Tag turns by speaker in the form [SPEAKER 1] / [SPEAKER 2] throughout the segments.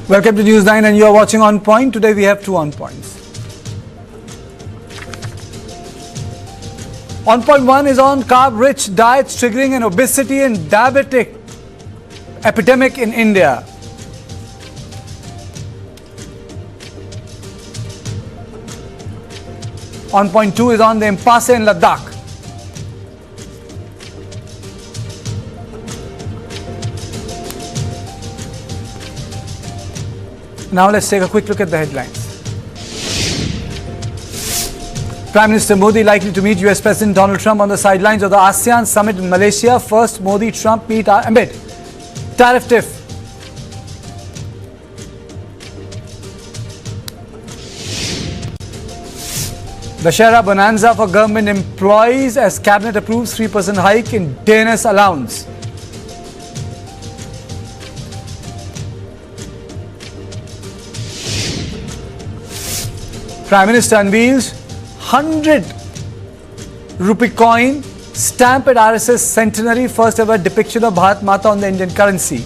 [SPEAKER 1] Welcome to News 9 and you are watching On Point. Today we have two On Points. On Point 1 is on carb-rich diets triggering an obesity and diabetic epidemic in India. On Point 2 is on the impasse in Ladakh. Now let's take a quick look at the headlines. Prime Minister Modi likely to meet US President Donald Trump on the sidelines of the ASEAN summit in Malaysia. First Modi-Trump meet amid tariff tiff. Dussehra bonanza for government employees as cabinet approves 3% hike in DNS allowance. Prime Minister unveils 100 rupee coin stamp at RSS centenary, first ever depiction of Bharat Mata on the Indian currency.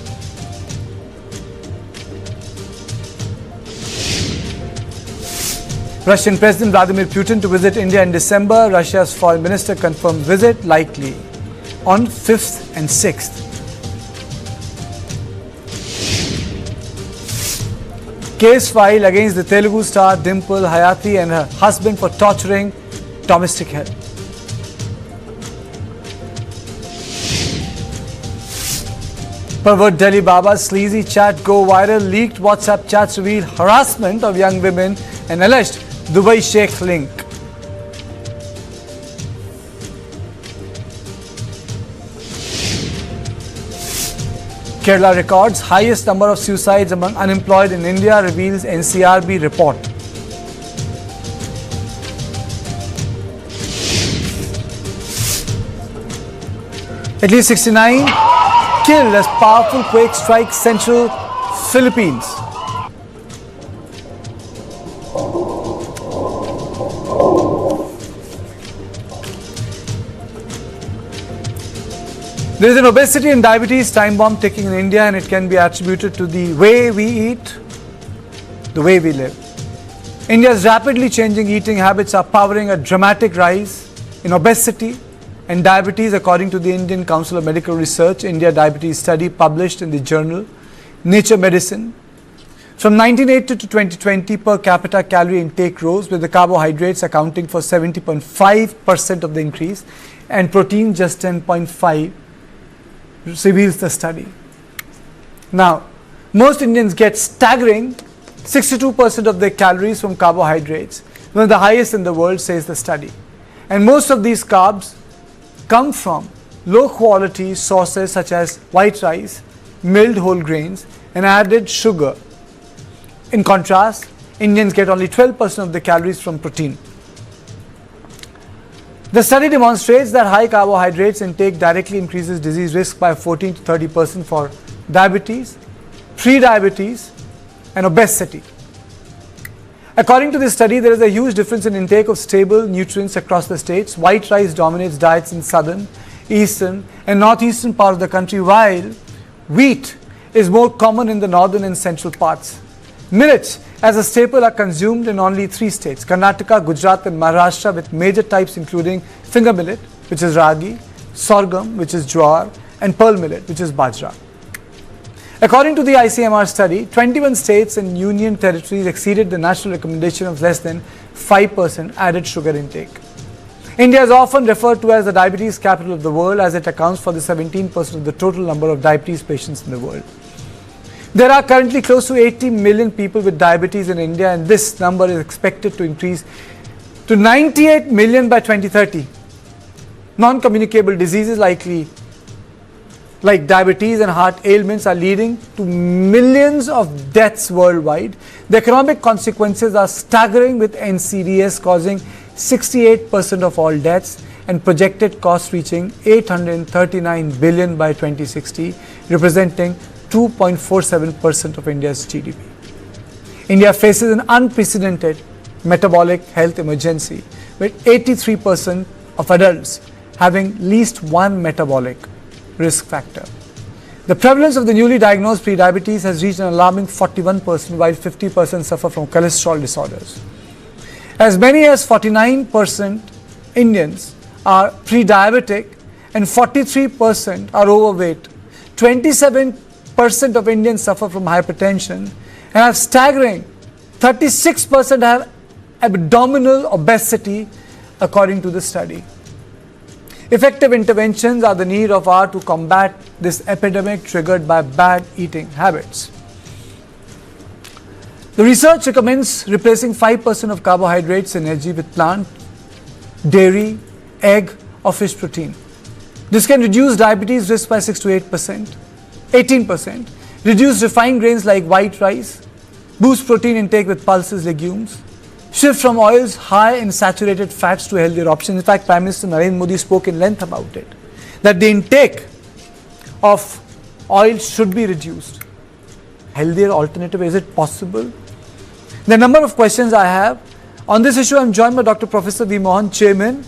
[SPEAKER 1] Russian President Vladimir Putin to visit India in December. Russia's foreign minister confirmed visit likely on 5th and 6th. Case filed against the Telugu star Dimple Hayati and her husband for torturing domestic help. Pervert Delhi Baba's sleazy chat go viral. Leaked WhatsApp chats reveal harassment of young women and alleged Dubai Sheikh link. Kerala records highest number of suicides among unemployed in India, reveals NCRB report. At least 69 killed as powerful quake strikes central Philippines. There is an obesity and diabetes time bomb ticking in India, and it can be attributed to the way we eat, the way we live. India's rapidly changing eating habits are powering a dramatic rise in obesity and diabetes, according to the Indian Council of Medical Research India Diabetes Study published in the journal Nature Medicine. From 1980 to 2020, per capita calorie intake rose, with the carbohydrates accounting for 70.5% of the increase and protein just 10.5%. Reveals the study. Now, most Indians get staggering 62% of their calories from carbohydrates, one of the highest in the world, says the study. And most of these carbs come from low quality sources such as white rice, milled whole grains, and added sugar. In contrast, Indians get only 12% of the calories from protein. The study demonstrates that high carbohydrates intake directly increases disease risk by 14 to 30% for diabetes, pre-diabetes, and obesity. According to this study, there is a huge difference in intake of stable nutrients across the states. White rice dominates diets in southern, eastern, and northeastern part of the country, while wheat is more common in the northern and central parts. Millets as a staple are consumed in only 3 states, Karnataka, Gujarat and Maharashtra, with major types including finger millet, which is ragi, sorghum, which is jowar, and pearl millet, which is bajra. According to the ICMR study, 21 states and union territories exceeded the national recommendation of less than 5% added sugar intake. India is often referred to as the diabetes capital of the world, as it accounts for the 17% of the total number of diabetes patients in the world. There are currently close to 80 million people with diabetes in India, and this number is expected to increase to 98 million by 2030. Non-communicable diseases like diabetes and heart ailments are leading to millions of deaths worldwide. The economic consequences are staggering, with NCDs causing 68% of all deaths and projected costs reaching 839 billion by 2060, representing 2.47% of India's GDP. India faces an unprecedented metabolic health emergency, with 83% of adults having at least one metabolic risk factor. The prevalence of the newly diagnosed prediabetes has reached an alarming 41%, while 50% suffer from cholesterol disorders. As many as 49% Indians are pre-diabetic and 43% are overweight. 27% of Indians suffer from hypertension, and a staggering 36% have abdominal obesity, according to the study. Effective interventions are the need of hour to combat this epidemic triggered by bad eating habits. The research recommends replacing 5% of carbohydrates and energy with plant, dairy, egg or fish protein. This can reduce diabetes risk by 6 to 8%, 18%, reduce refined grains like white rice, boost protein intake with pulses, legumes, shift from oils high in saturated fats to healthier options. In fact, Prime Minister Narendra Modi spoke in length about it, that the intake of oil should be reduced. Healthier alternative, is it possible? The number of questions I have. On this issue, I am joined by Dr. Professor V. Mohan, Chairman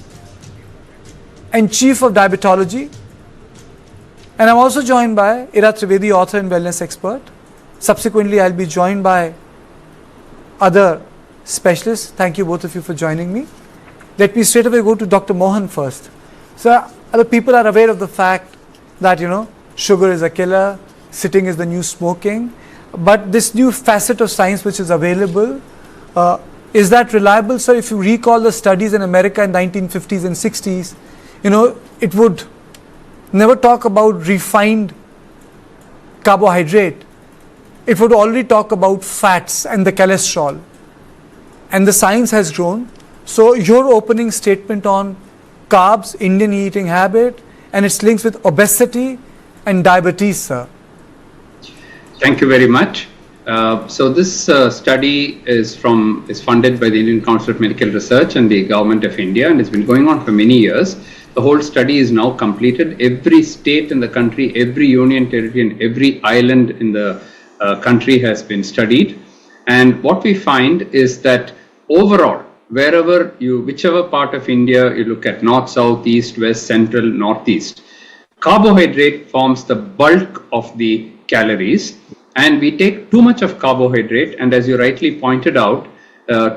[SPEAKER 1] and Chief of Diabetology. And I am also joined by Ira Trivedi, author and wellness expert. Subsequently, I will be joined by other specialists. Thank you both of you for joining me. Let me straight away go to Dr. Mohan first. So, other people are aware of the fact that, sugar is a killer, sitting is the new smoking. But this new facet of science which is available, is that reliable? So, if you recall the studies in America in 1950s and 60s, it would never talk about refined carbohydrate. It would already talk about fats and the cholesterol. And the science has grown. So, your opening statement on carbs, Indian eating habit, and its links with obesity and diabetes, sir.
[SPEAKER 2] Thank you very much. So this study is funded by the Indian Council of Medical Research and the Government of India, and it's been going on for many years. The whole study is now completed. Every state in the country, every union territory, and every island in the country has been studied. And what we find is that overall, whichever part of India you look at, north, south, east, west, central, northeast, carbohydrate forms the bulk of the calories, and we take too much of carbohydrate, and as you rightly pointed out,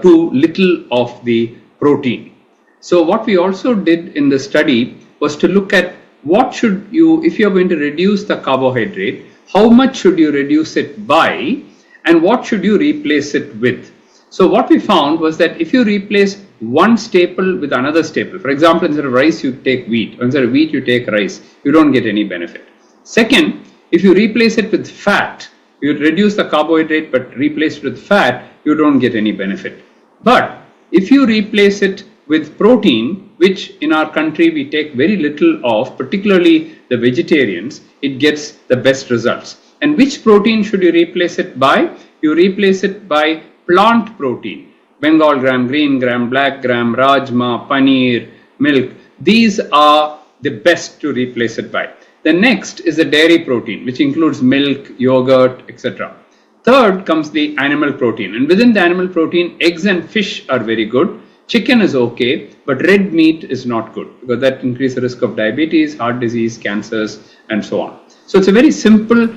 [SPEAKER 2] too little of the protein. So what we also did in the study was to look at if you are going to reduce the carbohydrate, how much should you reduce it by, and what should you replace it with. So what we found was that if you replace one staple with another staple, for example, instead of rice you take wheat, or instead of wheat you take rice, you don't get any benefit. Second, if you replace it with fat, you reduce the carbohydrate but replace it with fat, you don't get any benefit. But if you replace it with protein, which in our country we take very little of, particularly the vegetarians, it gets the best results. And which protein should you replace it by? You replace it by plant protein. Bengal gram, green gram, black gram, rajma, paneer, milk. These are the best to replace it by. The next is the dairy protein, which includes milk, yogurt, etc. Third comes the animal protein, and within the animal protein, eggs and fish are very good. Chicken is okay, but red meat is not good because that increases the risk of diabetes, heart disease, cancers, and so on. So it's a very simple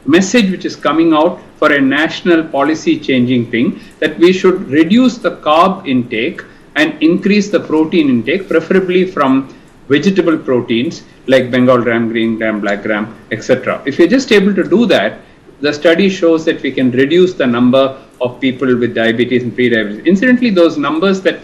[SPEAKER 2] message which is coming out for a national policy changing thing, that we should reduce the carb intake and increase the protein intake, preferably from vegetable proteins like Bengal gram, green gram, black gram, etc. If you're just able to do that, the study shows that we can reduce the number of people with diabetes and pre-diabetes. Incidentally,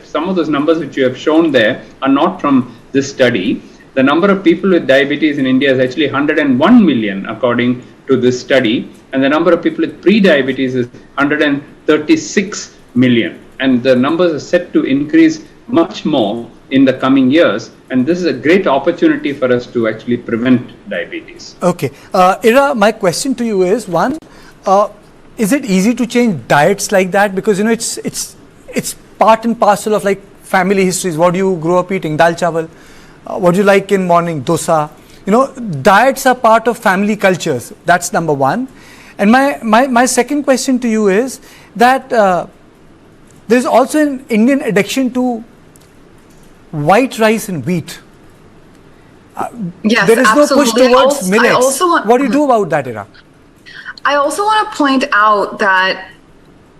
[SPEAKER 2] some of those numbers which you have shown there are not from this study. The number of people with diabetes in India is actually 101 million according to this study, and the number of people with pre-diabetes is 136 million. And the numbers are set to increase much more in the coming years, and this is a great opportunity for us to actually prevent diabetes.
[SPEAKER 1] Okay, Ira, my question to you is, one, is it easy to change diets like that? Because it's part and parcel of like family histories. What do you grow up eating? Dal chawal. What do you like in morning? Dosa. Diets are part of family cultures. That's number one. And my second question to you is that there is also an Indian addiction to white rice and wheat.
[SPEAKER 3] Yes,
[SPEAKER 1] there is
[SPEAKER 3] absolutely.
[SPEAKER 1] no push towards millets. What do you do about that, Ira?
[SPEAKER 3] I also want to point out that,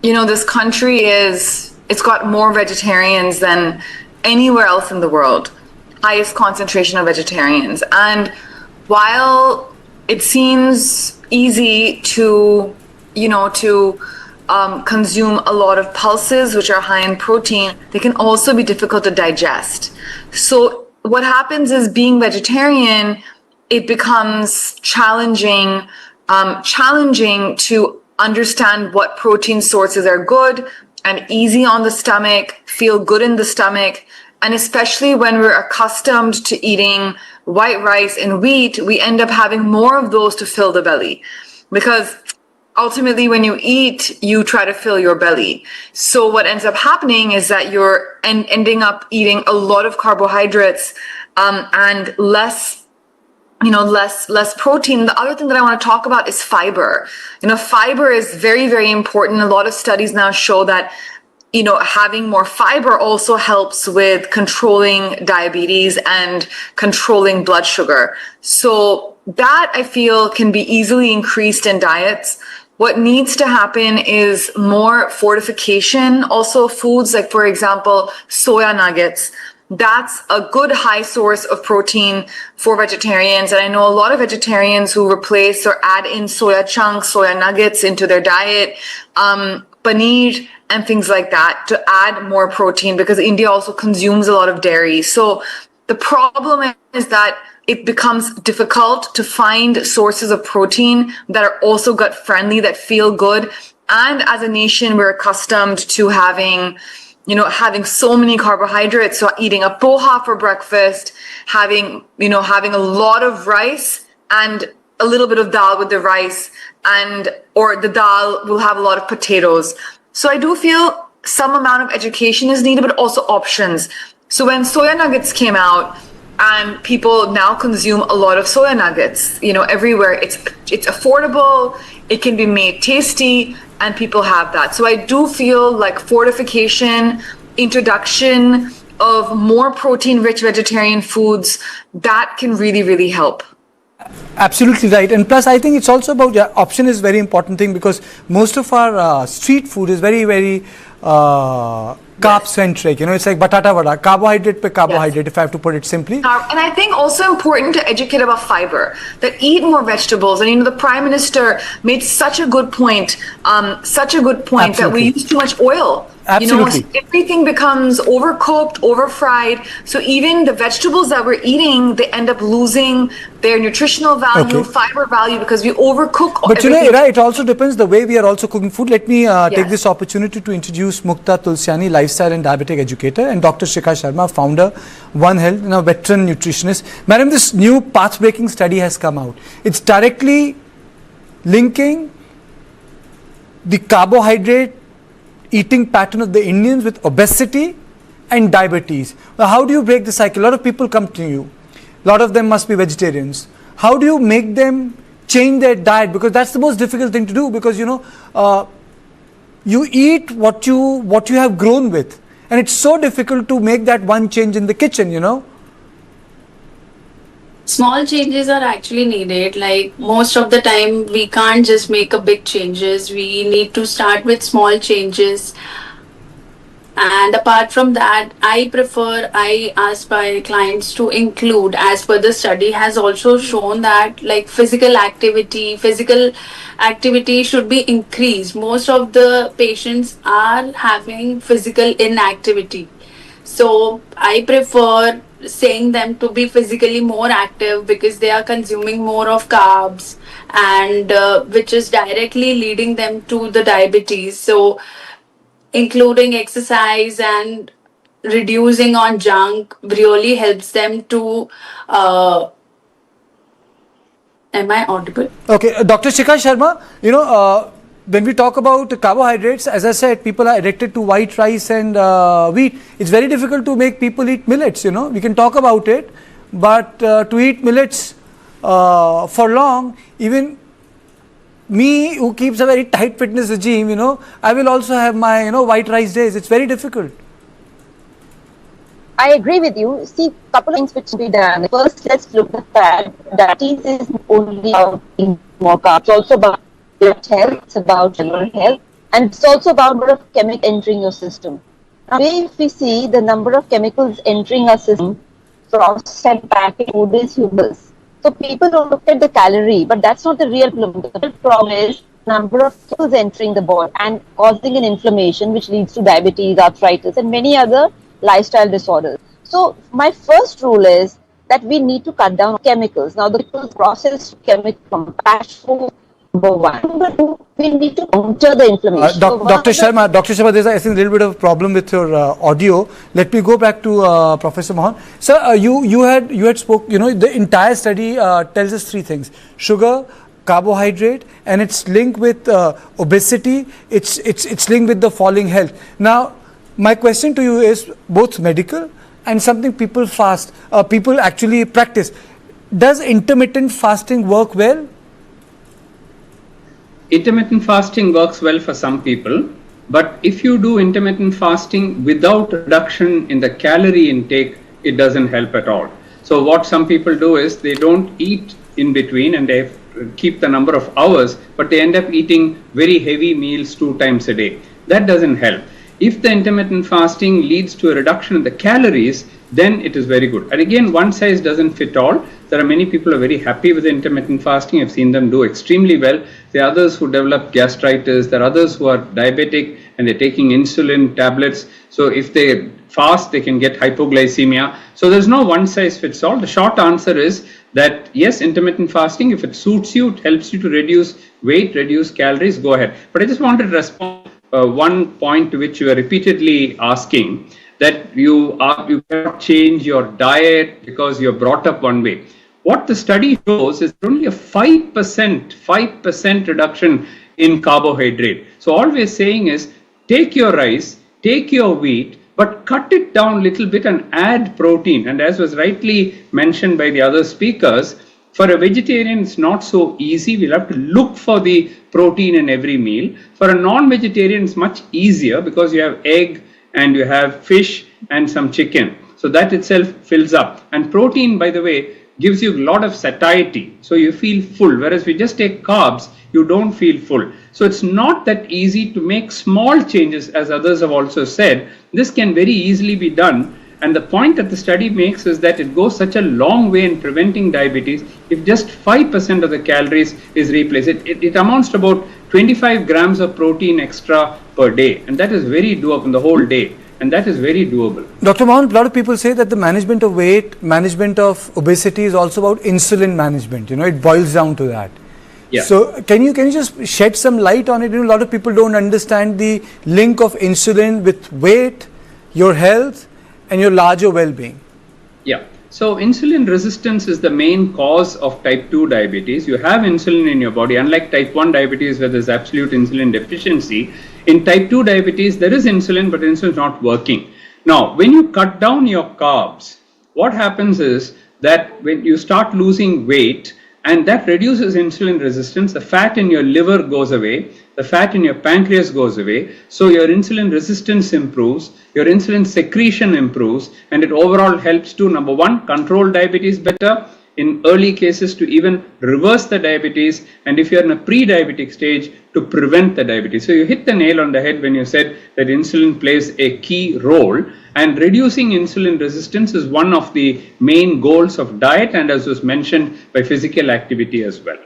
[SPEAKER 3] this country it's got more vegetarians than anywhere else in the world, highest concentration of vegetarians. And while it seems easy to, consume a lot of pulses, which are high in protein, they can also be difficult to digest. So what happens is, being vegetarian, it becomes challenging to understand what protein sources are good and easy on the stomach, feel good in the stomach. And especially when we're accustomed to eating white rice and wheat, we end up having more of those to fill the belly. Because ultimately, when you eat, you try to fill your belly. So what ends up happening is that you're ending up eating a lot of carbohydrates and less protein. The other thing that I want to talk about is fiber. Fiber is very, very important. A lot of studies now show that, having more fiber also helps with controlling diabetes and controlling blood sugar. So that, I feel, can be easily increased in diets. What needs to happen is more fortification. Also, foods like, for example, soya nuggets. That's a good high source of protein for vegetarians. And I know a lot of vegetarians who replace or add in soya chunks, soya nuggets into their diet, paneer and things like that, to add more protein, because India also consumes a lot of dairy. So the problem is that it becomes difficult to find sources of protein that are also gut friendly, that feel good. And as a nation, we're accustomed to having so many carbohydrates. So eating a poha for breakfast, having a lot of rice and a little bit of dal with the rice, or the dal will have a lot of potatoes. So I do feel some amount of education is needed, but also options. So when soya nuggets came out, and people now consume a lot of soya nuggets, everywhere. It's affordable, it can be made tasty, and people have that. So I do feel like fortification, introduction of more protein-rich vegetarian foods, that can really, really help.
[SPEAKER 1] Absolutely right. And plus, I think it's also about, option is very important thing, because most of our street food is very, very carb centric. It's like batata vada, carbohydrate pe carbohydrate, if I have to put it simply.
[SPEAKER 3] And I think also important to educate about fiber, that eat more vegetables. And the Prime Minister made such a good point
[SPEAKER 1] Absolutely.
[SPEAKER 3] that we use too much oil.
[SPEAKER 1] Absolutely.
[SPEAKER 3] Everything becomes overcooked, overfried. So even the vegetables that we're eating, they end up losing their nutritional value, fiber value, because we overcook.
[SPEAKER 1] But Ira, it also depends the way we are also cooking food. Let me take this opportunity to introduce Mukta Tulsiani, lifestyle and diabetic educator, and Dr. Shikha Sharma, founder, One Health, and a veteran nutritionist. Madam, this new path-breaking study has come out. It's directly linking the carbohydrate eating pattern of the Indians with obesity and diabetes. Now, how do you break the cycle? A lot of people come to you. A lot of them must be vegetarians. How do you make them change their diet? Because that's the most difficult thing to do, because you eat what you have grown with, and it's so difficult to make that one change in the kitchen.
[SPEAKER 4] Small changes are actually needed. Like, most of the time we can't just make a big changes. We need to start with small changes. And apart from that, I ask my clients to include, as per the study has also shown, that like physical activity should be increased. Most of the patients are having physical inactivity. So I prefer saying them to be physically more active, because they are consuming more of carbs, and which is directly leading them to the diabetes. So including exercise and reducing on junk really helps them to am I audible?
[SPEAKER 1] Okay, Dr. Shikha Sharma, when we talk about carbohydrates, as I said, people are addicted to white rice and wheat. It's very difficult to make people eat millets. We can talk about it, but to eat millets for long, even me, who keeps a very tight fitness regime, I will also have my white rice days. It's very difficult.
[SPEAKER 5] I agree with you. See, couple of things which can be done. First, let's look at that. Diabetes is only about eating more carbs. It's also about gut health. It's about general health, and it's also about number of chemicals entering your system. Now, if we see the number of chemicals entering our system, processed and packaged food is humongous. So people don't look at the calorie, but that's not the real problem. The real problem is number of chemicals entering the body and causing an inflammation, which leads to diabetes, arthritis, and many other lifestyle disorders. So my first rule is that we need to cut down on chemicals. Now the processed chemical from packaged food, number one. Number two, we need to counter the inflammation.
[SPEAKER 1] Dr. Sharma, there's I think a little bit of a problem with your audio. Let me go back to Professor Mohan. Sir, you had spoke. The entire study tells us three things: sugar, carbohydrate, and its link with obesity. It's linked with the falling health. Now, my question to you is both medical and something people people actually practice. Does intermittent fasting work well?
[SPEAKER 2] Intermittent fasting works well for some people, but if you do intermittent fasting without reduction in the calorie intake, it doesn't help at all. So what some people do is they don't eat in between and they keep the number of hours, but they end up eating very heavy meals 2 times a day. That doesn't help. If the intermittent fasting leads to a reduction in the calories, then it is very good. And again, one size doesn't fit all. There are many people who are very happy with intermittent fasting. I've seen them do extremely well. There are others who develop gastritis. There are others who are diabetic and they're taking insulin tablets. So if they fast, they can get hypoglycemia. So there's no one size fits all. The short answer is that yes, intermittent fasting, if it suits you, it helps you to reduce weight, reduce calories, go ahead. But I just wanted to respond one point to which you are repeatedly asking, that you cannot change your diet because you're brought up one way. What the study shows is only a 5% reduction in carbohydrate. So all we're saying is take your rice, take your wheat, but cut it down a little bit and add protein. And as was rightly mentioned by the other speakers, for a vegetarian, it's not so easy. We'll have to look for the protein in every meal. For a non-vegetarian, it's much easier because you have egg and you have fish and some chicken. So that itself fills up. And protein, by the way, gives you a lot of satiety. So you feel full. Whereas if you just take carbs, you don't feel full. So it's not that easy to make small changes, as others have also said. This can very easily be done. And the point that the study makes is that it goes such a long way in preventing diabetes if just 5% of the calories is replaced. It amounts to about 25 grams of protein extra per day. And that is very doable in the whole day. And that is very doable.
[SPEAKER 1] Dr. Mohan, a lot of people say that the management of weight, management of obesity is also about insulin management. It boils down to that.
[SPEAKER 2] Yeah.
[SPEAKER 1] So can you just shed some light on it? A lot of people don't understand the link of insulin with weight, your health, and your larger well-being.
[SPEAKER 2] Yeah. So insulin resistance is the main cause of type 2 diabetes. You have insulin in your body. Unlike type 1 diabetes where there's absolute insulin deficiency, in type 2 diabetes there is insulin, but insulin is not working. Now, when you cut down your carbs, what happens is that when you start losing weight, and that reduces insulin resistance, the fat in your liver goes away, the fat in your pancreas goes away, so your insulin resistance improves, your insulin secretion improves, and it overall helps to, number one, control diabetes better, in early cases to even reverse the diabetes, and if you're in a pre-diabetic stage, to prevent the diabetes. So you hit the nail on the head when you said that insulin plays a key role, and reducing insulin resistance is one of the main goals of diet, and as was mentioned, by physical activity as well.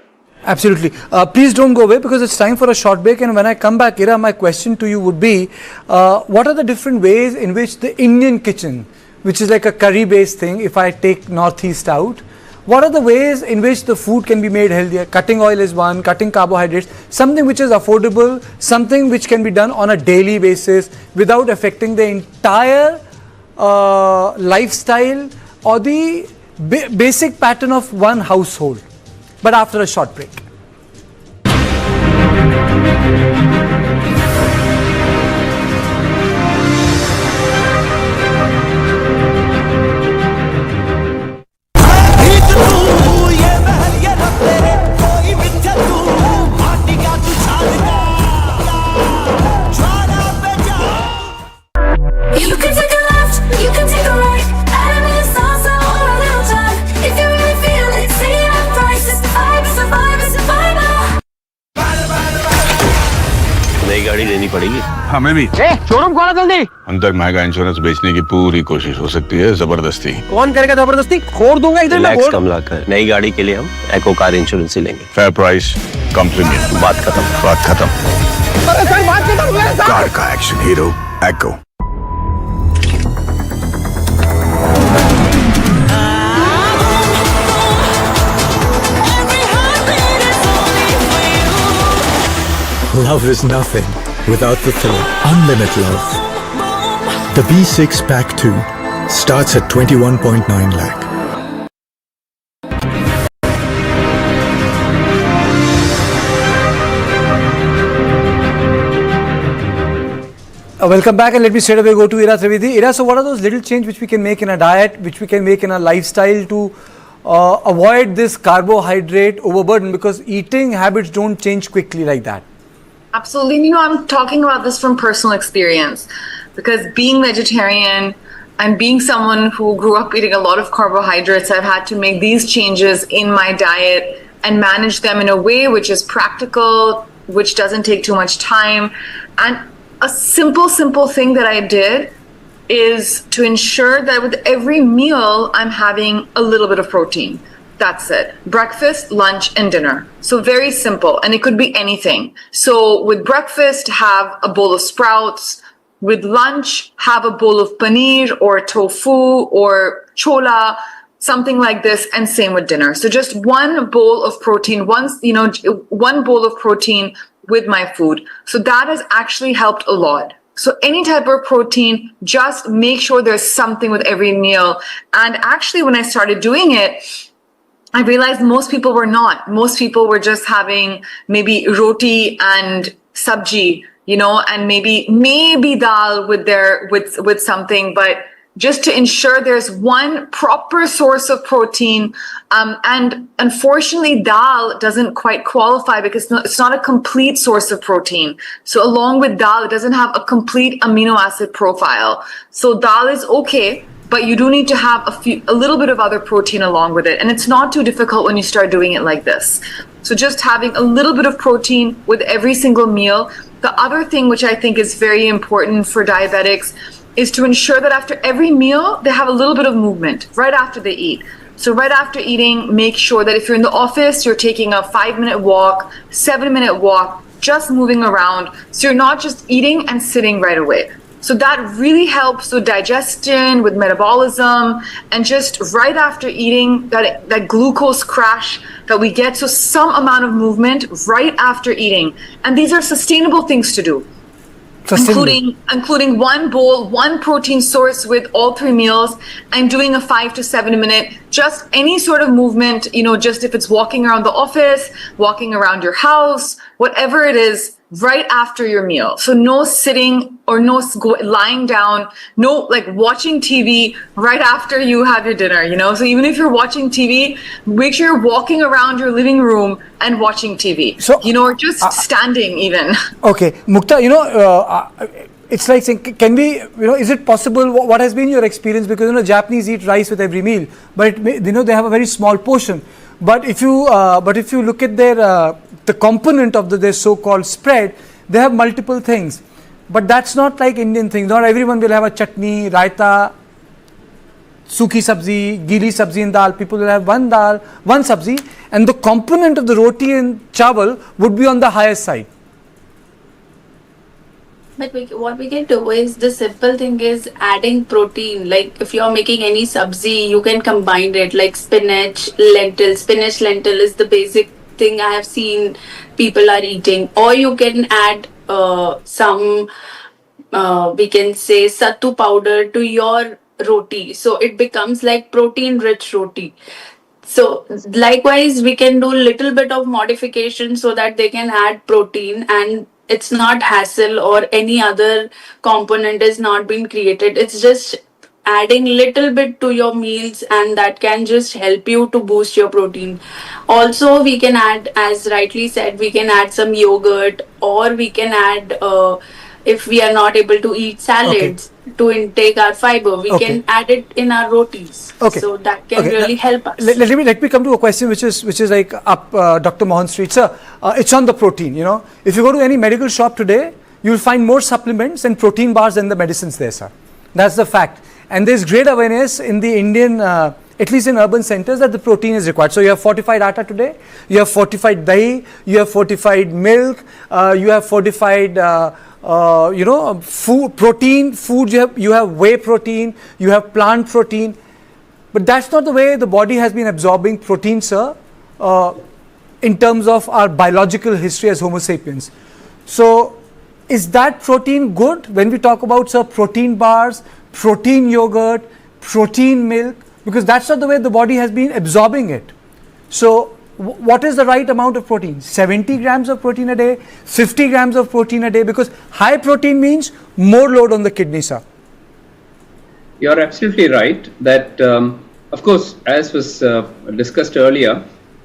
[SPEAKER 1] Absolutely. Please don't go away because it's time for a short break, and when I come back, Ira, my question to you would be, what are the different ways in which the Indian kitchen, which is like a curry based thing, if I take northeast out, what are the ways in which the food can be made healthier? Cutting oil is one, cutting carbohydrates, something which is affordable, something which can be done on a daily basis without affecting the entire lifestyle or the basic pattern of one household. But after a short break.
[SPEAKER 6] You can take a left, you can take a right. नई गाड़ी लेनी पड़ेगी।
[SPEAKER 7] हमें भी।
[SPEAKER 8] Showroom खोलो जल्दी।
[SPEAKER 7] हम तक महंगा इंश्योरेंस बेचने की पूरी कोशिश हो सकती है, जबरदस्ती।
[SPEAKER 8] कौन करेगा जबरदस्ती? फोड़ दूंगा इधर मैं।
[SPEAKER 6] रिलैक्स कम लाकर नई गाड़ी के लिए हम एको कार इंश्योरेंस ही लेंगे।
[SPEAKER 7] फेयर प्राइस, कम प्रीमियम।
[SPEAKER 6] बात खत्म।
[SPEAKER 7] बात खत्म।
[SPEAKER 8] अरे सर बात खत्म हुआ है सर।
[SPEAKER 7] कार का action hero echo.
[SPEAKER 9] Love is nothing without the thrill. Unlimited love. The V6 Pack 2 starts at 21.9 lakh.
[SPEAKER 1] Welcome back, and let me straight away go to Ira Trivedi. Ira, so what are those little changes which we can make in our diet, which we can make in our lifestyle to avoid this carbohydrate overburden, because eating habits don't change quickly like that?
[SPEAKER 3] Absolutely. I'm talking about this from personal experience, because being vegetarian and being someone who grew up eating a lot of carbohydrates, I've had to make these changes in my diet and manage them in a way which is practical, which doesn't take too much time. And a simple thing that I did is to ensure that with every meal, I'm having a little bit of protein. That's it. Breakfast, lunch, and dinner. So very simple. And it could be anything. So with breakfast, have a bowl of sprouts. With lunch, have a bowl of paneer or tofu or chola, something like this. And same with dinner. So just one bowl of protein, one bowl of protein with my food. So that has actually helped a lot. So any type of protein, just make sure there's something with every meal. And actually, when I started doing it, I realized most people were not. Most people were just having maybe roti and sabji, and maybe dal with something, but just to ensure there's one proper source of protein. And unfortunately, dal doesn't quite qualify because it's not a complete source of protein. So along with dal, it doesn't have a complete amino acid profile. So dal is okay, but you do need to have a little bit of other protein along with it. And it's not too difficult when you start doing it like this. So just having a little bit of protein with every single meal. The other thing which I think is very important for diabetics is to ensure that after every meal, they have a little bit of movement right after they eat. So right after eating, make sure that if you're in the office, you're taking a 5-minute walk, 7-minute walk, just moving around. So you're not just eating and sitting right away. So that really helps with digestion, with metabolism, and just right after eating, that glucose crash that we get. So some amount of movement right after eating. And these are sustainable things to do. Including one bowl, one protein source with all 3 meals, and doing a 5 to 7 minute, just any sort of movement, just if it's walking around the office, walking around your house, whatever it is, right after your meal. So no sitting or no lying down, no watching TV right after you have your dinner, So even if you're watching TV, make sure you're walking around your living room and watching TV. So, or just standing even. Okay. Mukta,
[SPEAKER 1] it's like saying, can we, is it possible, what has been your experience? Because, Japanese eat rice with every meal, but they have a very small portion. But if you look at their, the component of their so-called spread, they have multiple things. But that's not like Indian things. Not everyone will have a chutney, raita, suki sabzi, gili sabzi and dal. People will have one dal, one sabzi, and the component of the roti and chawal would be on the higher side.
[SPEAKER 4] But what we can do is, the simple thing is adding protein. Like if you're making any sabzi, you can combine it, like spinach, lentil. Spinach, lentil is the basic thing I have seen people are eating. Or you can add some, we can say, sattu powder to your roti. So it becomes like protein rich roti. So likewise, we can do little bit of modification so that they can add protein, and it's not hassle or any other component is not being created. It's just adding little bit to your meals, and that can just help you to boost your protein. Also, we can add, as rightly said, we can add some yogurt, or we can add, if we are not able to eat salads, to intake our fiber, we can add it in our rotis. So that can really help us.
[SPEAKER 1] Let me come to a question which is like up Dr. Mohan Street. Sir, it's on the protein. If you go to any medical shop today, you'll find more supplements and protein bars than the medicines there, sir. That's the fact. And there's great awareness in the Indian, at least in urban centers, that the protein is required. So you have fortified atta today, you have fortified dahi, you have fortified milk, you have fortified, protein foods, you have whey protein, you have plant protein. But that's not the way the body has been absorbing protein, sir, in terms of our biological history as Homo sapiens. So is that protein good when we talk about, sir, protein bars, protein yogurt, protein milk? Because that's not the way the body has been absorbing it. So what is the right amount of protein? 70 grams of protein a day, 50 grams of protein a day? Because high protein means more load on the kidney, sir.
[SPEAKER 2] You're absolutely right that, of course, as was discussed earlier,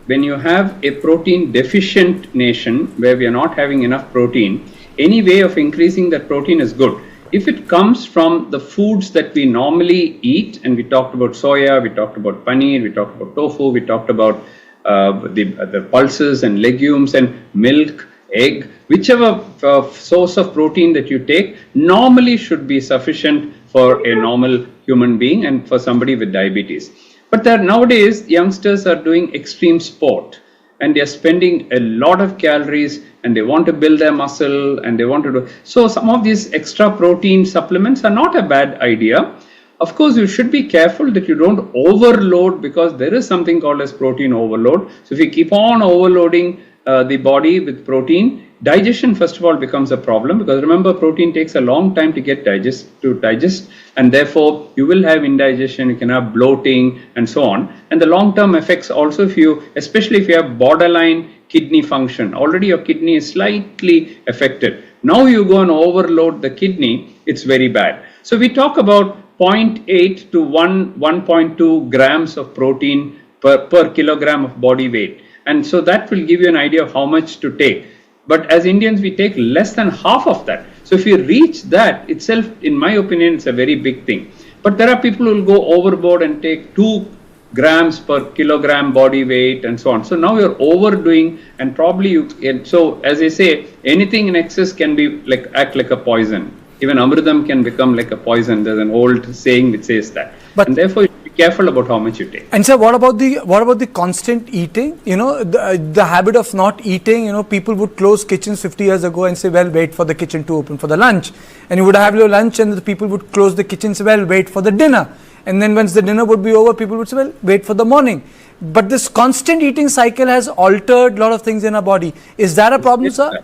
[SPEAKER 2] when you have a protein deficient nation where we are not having enough protein, any way of increasing that protein is good. If it comes from the foods that we normally eat, and we talked about soya, we talked about paneer, we talked about tofu, we talked about the pulses and legumes and milk, egg, whichever source of protein that you take normally should be sufficient for a normal human being and for somebody with diabetes. But nowadays youngsters are doing extreme sport and they are spending a lot of calories and they want to build their muscle and they want to do. So some of these extra protein supplements are not a bad idea. Of course, you should be careful that you don't overload, because there is something called as protein overload. So if you keep on overloading the body with protein, digestion first of all becomes a problem, because remember, protein takes a long time to digest, and therefore you will have indigestion, you can have bloating and so on. And the long-term effects also, especially if you have borderline kidney function, already your kidney is slightly affected. Now you go and overload the kidney, it's very bad. So we talk about 0.8 to 1.2 grams of protein per kilogram of body weight. And so that will give you an idea of how much to take. But as Indians, we take less than half of that. So if you reach that itself, in my opinion, it's a very big thing. But there are people who will go overboard and take 2 grams per kilogram body weight and so on. So now you're overdoing, and probably so as I say, anything in excess can be act like a poison. Even amridam can become like a poison. There's an old saying which says that. And therefore, you should be careful about how much you take.
[SPEAKER 1] And sir, what about the constant eating? The habit of not eating. People would close kitchens 50 years ago and say, well, wait for the kitchen to open for the lunch. And you would have your lunch, and the people would close the kitchens, well, wait for the dinner. And then once the dinner would be over, people would say, well, wait for the morning. But this constant eating cycle has altered a lot of things in our body. Is that a problem, sir?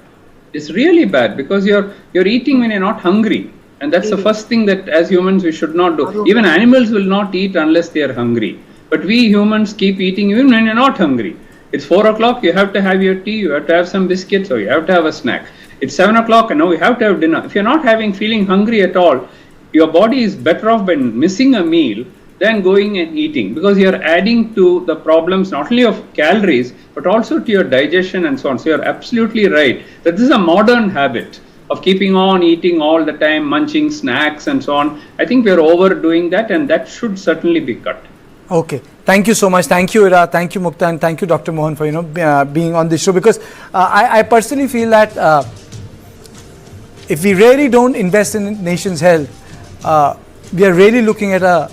[SPEAKER 2] It's really bad, because you're eating when you're not hungry, and that's the first thing that as humans we should not do. Even animals will not eat unless they are hungry, but we humans keep eating even when you're not hungry. It's 4 o'clock, you have to have your tea, you have to have some biscuits, or you have to have a snack. It's 7 o'clock and now you have to have dinner. If you're not feeling hungry at all, your body is better off by missing a meal than going and eating, because you're adding to the problems not only of calories but also to your digestion and so on. So you're absolutely right that this is a modern habit of keeping on eating all the time, munching snacks and so on. I think we're overdoing that, and that should certainly be cut.
[SPEAKER 1] Okay, thank you so much. Thank you, Ira. Thank you, Mukta, and thank you, Dr. Mohan, for being on this show, because I personally feel that if we really don't invest in nation's health, we are really looking at a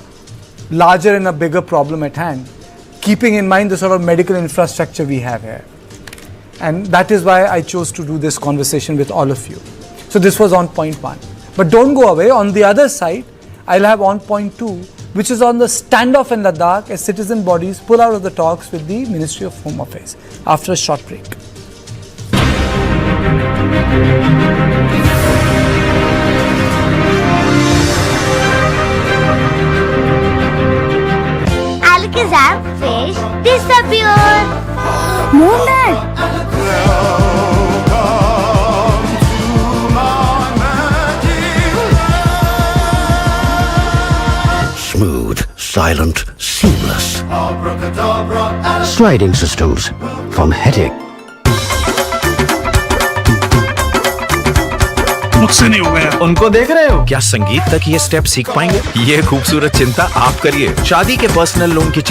[SPEAKER 1] larger and a bigger problem at hand, keeping in mind the sort of medical infrastructure we have here. And that is why I chose to do this conversation with all of you. So this was on point 1. But don't go away. On the other side, I'll have on point 2, which is on the standoff in Ladakh as citizen bodies pull out of the talks with the Ministry of Home Affairs, after a short break.
[SPEAKER 10] Alakazam fish disappear. Moonlight.
[SPEAKER 11] Smooth, silent, seamless. Sliding systems from headache.
[SPEAKER 12] मुझसे नहीं हो गया। उनको देख रहे हो? क्या संगीत तक ये स्टेप सीख पाएंगे? ये खूबसूरत चिंता आप करिए। शादी के पर्सनल लोन की चिंता